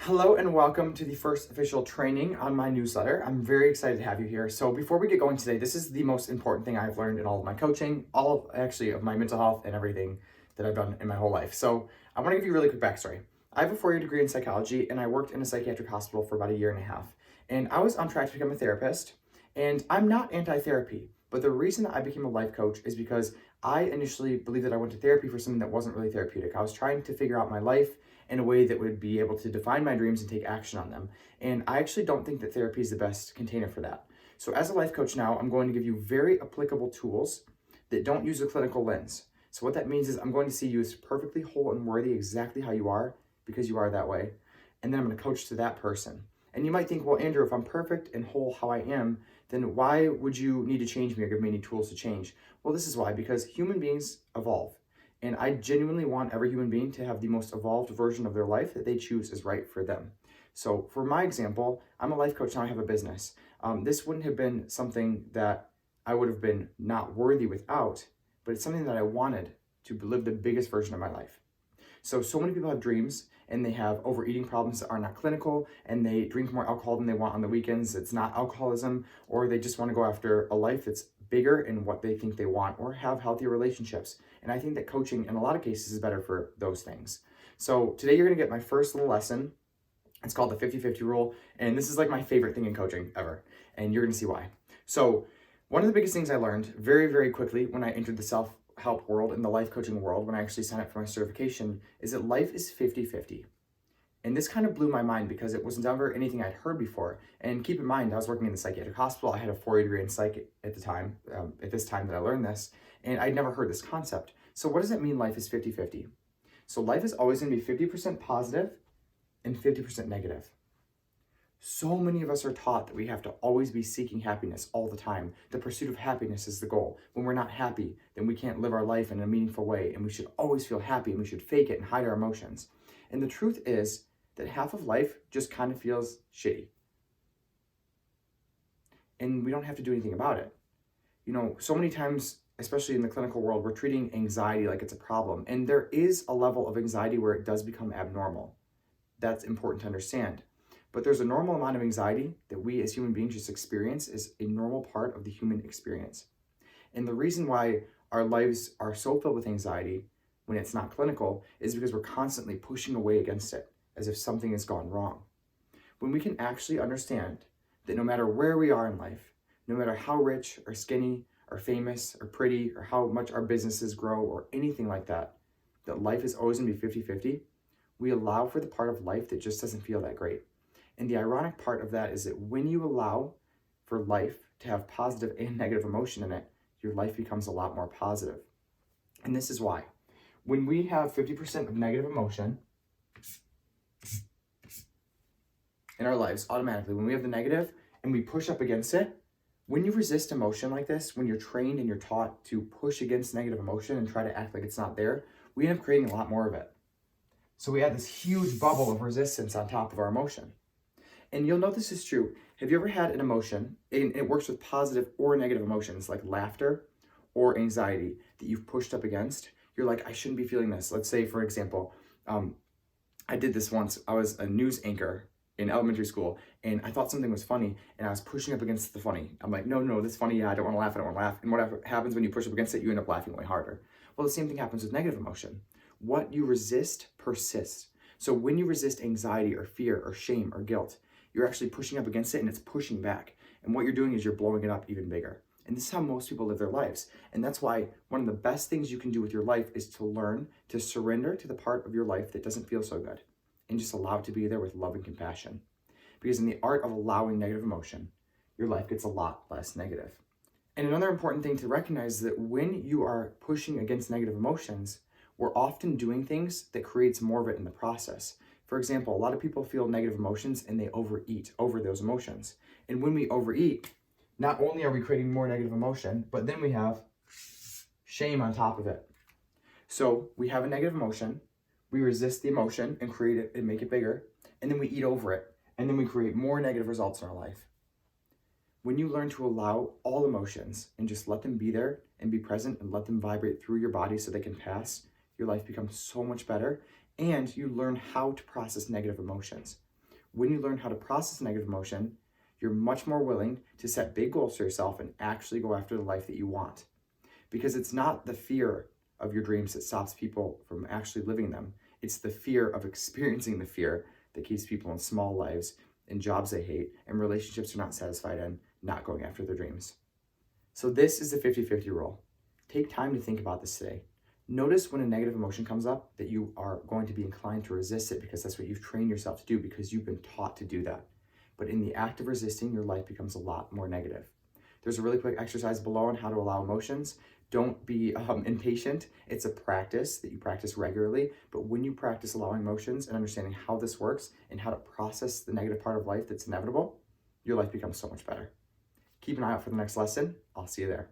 Hello and welcome to the first official training on my newsletter. I'm very excited to have you here. So before we get going today, this is the most important thing I've learned in all of my coaching, of my mental health and everything that I've done in my whole life. So I want to give you a really quick backstory. I have a 4-year degree in psychology and I worked in a psychiatric hospital for about a year and a half. And I was on track to become a therapist, and I'm not anti-therapy, but the reason I became a life coach is because I initially believed that I went to therapy for something that wasn't really therapeutic. I was trying to figure out my life in a way that would be able to define my dreams and take action on them. And I actually don't think that therapy is the best container for that. So as a life coach now, I'm going to give you very applicable tools that don't use a clinical lens. So what that means is I'm going to see you as perfectly whole and worthy exactly how you are, because you are that way. And then I'm going to coach to that person. And you might think, well, Andrew, if I'm perfect and whole how I am, then why would you need to change me or give me any tools to change? Well, this is why, because human beings evolve. And I genuinely want every human being to have the most evolved version of their life that they choose is right for them. So for my example, I'm a life coach now. I have a business. This wouldn't have been something that I would have been not worthy without, but it's something that I wanted to live the biggest version of my life. So many people have dreams and they have overeating problems that are not clinical, and they drink more alcohol than they want on the weekends. It's not alcoholism, or they just want to go after a life that's bigger in what they think they want, or have healthier relationships. And I think that coaching in a lot of cases is better for those things. So today you're going to get my first little lesson. It's called the 50-50 rule. And this is like my favorite thing in coaching ever. And you're going to see why. So one of the biggest things I learned very, very quickly when I entered the self-help world and the life coaching world, when I actually signed up for my certification, is that life is 50-50. And this kind of blew my mind because it was never anything I'd heard before. And keep in mind, I was working in the psychiatric hospital. I had a 4-year degree in psych at the time, at this time that I learned this, and I'd never heard this concept. So what does it mean life is 50-50? So life is always going to be 50% positive and 50% negative. So many of us are taught that we have to always be seeking happiness all the time. The pursuit of happiness is the goal. When we're not happy, then we can't live our life in a meaningful way, and we should always feel happy, and we should fake it and hide our emotions. And the truth is that half of life just kind of feels shitty. And we don't have to do anything about it. You know, so many times, especially in the clinical world, we're treating anxiety like it's a problem. And there is a level of anxiety where it does become abnormal. That's important to understand. But there's a normal amount of anxiety that we as human beings just experience is a normal part of the human experience. And the reason why our lives are so filled with anxiety when it's not clinical is because we're constantly pushing away against it as if something has gone wrong. When we can actually understand that no matter where we are in life, no matter how rich or skinny or famous or pretty or how much our businesses grow or anything like that, that life is always going to be 50-50, we allow for the part of life that just doesn't feel that great. And the ironic part of that is that when you allow for life to have positive and negative emotion in it, your life becomes a lot more positive. And this is why. When we have 50% of negative emotion in our lives, automatically, when we have the negative and we push up against it, when you resist emotion like this, when you're trained and you're taught to push against negative emotion and try to act like it's not there, we end up creating a lot more of it. So we have this huge bubble of resistance on top of our emotion. And you'll know this is true. Have you ever had an emotion, and it works with positive or negative emotions like laughter or anxiety that you've pushed up against? You're like, I shouldn't be feeling this. Let's say, for example, I did this once. I was a news anchor in elementary school, and I thought something was funny, and I was pushing up against the funny. I'm like, no, this funny, yeah, I don't want to laugh, I don't want to laugh. And what happens when you push up against it, you end up laughing way harder. Well, the same thing happens with negative emotion. What you resist persists. So when you resist anxiety or fear or shame or guilt, you're actually pushing up against it and it's pushing back. And what you're doing is you're blowing it up even bigger. And this is how most people live their lives. And that's why one of the best things you can do with your life is to learn to surrender to the part of your life that doesn't feel so good and just allow it to be there with love and compassion. Because in the art of allowing negative emotion, your life gets a lot less negative. And another important thing to recognize is that when you are pushing against negative emotions, we're often doing things that creates more of it in the process. For example, a lot of people feel negative emotions and they overeat over those emotions. And when we overeat, not only are we creating more negative emotion, but then we have shame on top of it. So we have a negative emotion, we resist the emotion and create it and make it bigger, and then we eat over it, and then we create more negative results in our life. When you learn to allow all emotions and just let them be there and be present and let them vibrate through your body so they can pass, your life becomes so much better, and you learn how to process negative emotions. When you learn how to process a negative emotion, you're much more willing to set big goals for yourself and actually go after the life that you want. Because it's not the fear of your dreams that stops people from actually living them. It's the fear of experiencing the fear that keeps people in small lives, in jobs they hate, and relationships they're not satisfied in, not going after their dreams. So this is the 50-50 rule. Take time to think about this today. Notice when a negative emotion comes up that you are going to be inclined to resist it because that's what you've trained yourself to do because you've been taught to do that. But in the act of resisting, your life becomes a lot more negative. There's a really quick exercise below on how to allow emotions. Don't be impatient. It's a practice that you practice regularly. But when you practice allowing emotions and understanding how this works and how to process the negative part of life that's inevitable, your life becomes so much better. Keep an eye out for the next lesson. I'll see you there.